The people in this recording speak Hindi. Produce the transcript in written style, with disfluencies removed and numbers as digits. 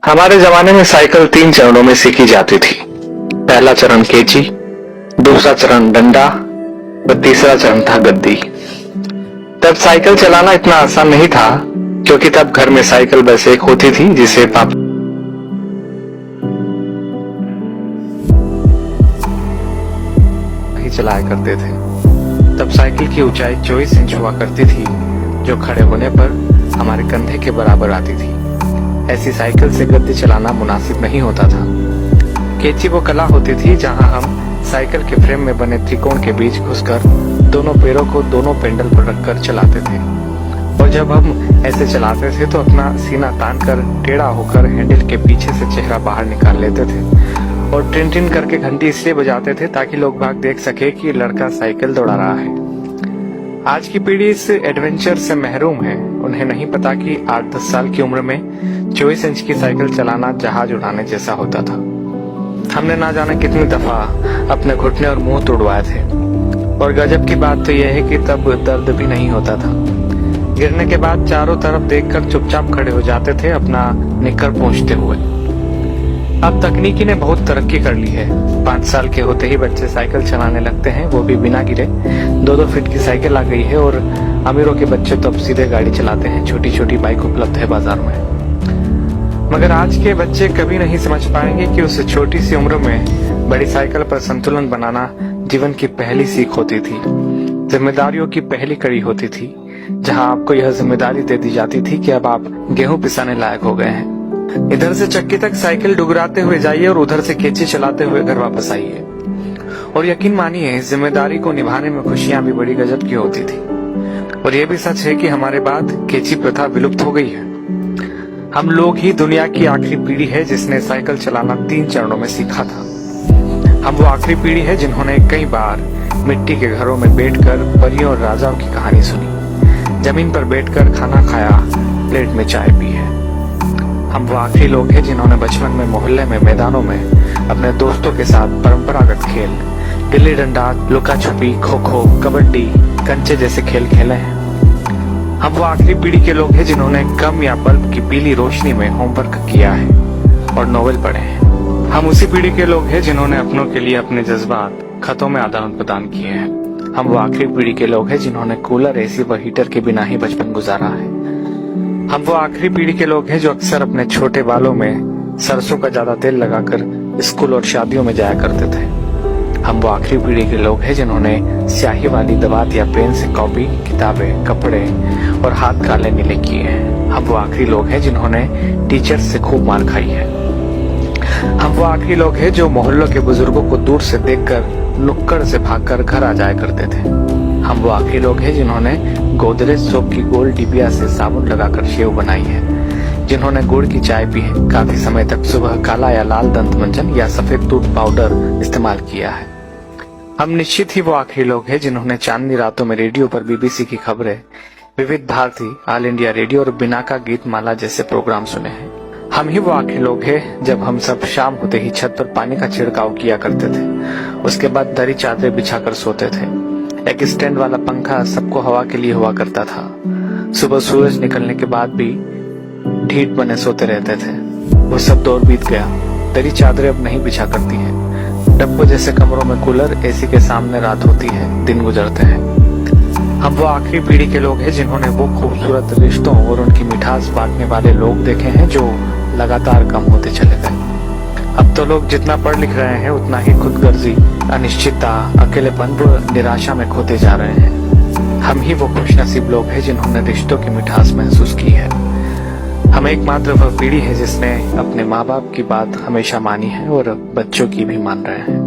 हमारे जमाने में साइकिल 3 चरणों में सीखी जाती थी। पहला चरण केची, दूसरा चरण डंडा और तीसरा चरण था गद्दी। तब साइकिल चलाना इतना आसान नहीं था, क्योंकि तब घर में साइकिल बस एक होती थी जिसे पापा ही चलाया करते थे। तब साइकिल की ऊंचाई 24 इंच हुआ करती थी, जो खड़े होने पर हमारे कंधे के बराबर आती थी। ऐसी साइकिल से गद्दी चलाना मुनासिब नहीं होता था। केची वो कला होती थी जहां हम साइकिल के फ्रेम में बने त्रिकोण के बीच घुसकर दोनों पैरों को दोनों पेंडल पर रखकर चलाते थे। और जब हम ऐसे चलाते थे तो अपना सीना तानकर टेढ़ा होकर हैंडल के पीछे से चेहरा बाहर निकाल लेते थे और टिन टिन करके घंटी इसलिए बजाते थे ताकि लोग बाग देख सके कि लड़का साइकिल दौड़ा रहा है। आज की पीढ़ी इस एडवेंचर से महरूम है। उन्हें नहीं पता कि 8-10 साल की उम्र में 24 इंच की साइकिल चलाना जहाज उड़ाने जैसा होता था। हमने ना जाने कितनी दफा अपने घुटने और मुंह तोड़वाए थे। और गजब की बात तो यह है कि तब दर्द भी नहीं होता था। गिरने के बाद चारों तरफ देखकर चुपचाप खड़े हो जाते थे, अपना निक्कर पोंछते हुए। अब तकनीकी ने बहुत तरक्की कर ली है। 5 साल के होते ही बच्चे साइकिल चलाने लगते हैं, वो भी बिना गिरे। 2-2 फीट की साइकिल आ गई है और अमीरों के बच्चे तो अब सीधे गाड़ी चलाते हैं। छोटी छोटी बाइक उपलब्ध है बाजार में। मगर आज के बच्चे कभी नहीं समझ पाएंगे कि उस छोटी सी उम्र में बड़ी साइकिल पर संतुलन बनाना जीवन की पहली सीख होती थी, जिम्मेदारियों की पहली कड़ी होती थी, जहां आपको यह जिम्मेदारी दे दी जाती थी कि अब आप गेहूं पिसाने लायक हो गए हैं। इधर से चक्की तक साइकिल डुगराते हुए जाइए और उधर से केची चलाते हुए घर वापस आइए। और यकीन मानिए, इस जिम्मेदारी को निभाने में खुशियां भी बड़ी गजब की होती थी। और यह भी सच है कि हमारे बाद केची प्रथा विलुप्त हो गई है। हम लोग ही दुनिया की आखिरी पीढ़ी है जिसने साइकिल चलाना 3 चरणों में सीखा था। हम वो आखिरी पीढ़ी है जिन्होंने कई बार मिट्टी के घरों में बैठकर परियों और राजाओं की कहानी सुनी, जमीन पर बैठकर खाना खाया, प्लेट में चाय पी है। हम वो आखिरी लोग हैं जिन्होंने बचपन में मोहल्ले में मैदानों में अपने दोस्तों के साथ परंपरागत खेल, गिल्ली डंडा, लुका छुपी, खो खो, कबड्डी, कंचे जैसे खेल खेले हैं। हम वो आखिरी पीढ़ी के लोग हैं जिन्होंने गम या बल्ब की पीली रोशनी में होमवर्क किया है और नोवेल पढ़े हैं। हम उसी पीढ़ी के लोग हैं जिन्होंने अपनों के लिए अपने जज्बात खतों में आदान प्रदान किए हैं। हम वो आखिरी पीढ़ी के लोग हैं जिन्होंने कूलर, एसी व हीटर के बिना ही बचपन गुजारा है। हम वो आखिरी पीढ़ी के लोग हैं जो अक्सर अपने छोटे बालों में सरसों का ज्यादा तेल लगाकर स्कूल और शादियों में जाया करते थे। हम वो आखिरी पीढ़ी के लोग हैं जिन्होंने स्याही वाली दवात या पेन से कॉपी, किताबें, कपड़े और हाथ काले नीले किए हैं। हम वो आखिरी लोग हैं जिन्होंने टीचर से खूब मार खाई है। हम वो आखिरी लोग हैं जो मोहल्लों के बुजुर्गों को दूर से देखकर नुक्कड़ से भागकर घर आ जाया करते थे। हम वो आखिरी लोग हैं जिन्होंने गोदरेज सोप की गोल डिबिया से साबुन लगाकर शेव बनाई है, जिन्होंने गुड़ की चाय पी है, काफी समय तक सुबह काला या लाल दंत मंजन या सफेद दूध पाउडर इस्तेमाल किया है। हम निश्चित ही वो आखिरी लोग हैं जिन्होंने चांदनी रातों में रेडियो पर बीबीसी की खबरें, विविध भारती, ऑल इंडिया रेडियो और बिनाका गीत माला जैसे प्रोग्राम सुने हैं। हम ही वो आखिरी लोग हैं जब हम सब शाम होते ही छत पर पानी का छिड़काव किया करते थे। उसके बाद दरी चादरें बिछाकर सोते थे। एक स्टैंड वाला पंखा सबको हवा के लिए हुआ करता था। सुबह सूरज निकलने के बाद भी ढीठ बने सोते रहते थे। वो सब दौर बीत गया। दरी चादरें अब नहीं बिछा करती हैं। डब्बों जैसे कमरों में कूलर, एसी के सामने रात होती है, दिन गुजरते हैं। हम वो आखिरी पीढ़ी के लोग हैं जिन्होंने वो खूबसूरत रिश्तों और उनकी मिठास बांटने वाले लोग देखे हैं जो लगातार कम होते चले गए। अब तो लोग जितना पढ़ लिख रहे हैं उतना ही खुदगर्जी, अनिश्चितता, अकेलेपन व निराशा में खोते जा रहे हैं। हम ही वो खुशनसीब लोग हैं जिन्होंने रिश्तों की मिठास महसूस की है। हम एकमात्र वह पीढ़ी है जिसने अपने माँ बाप की बात हमेशा मानी है और बच्चों की भी मान रहे हैं।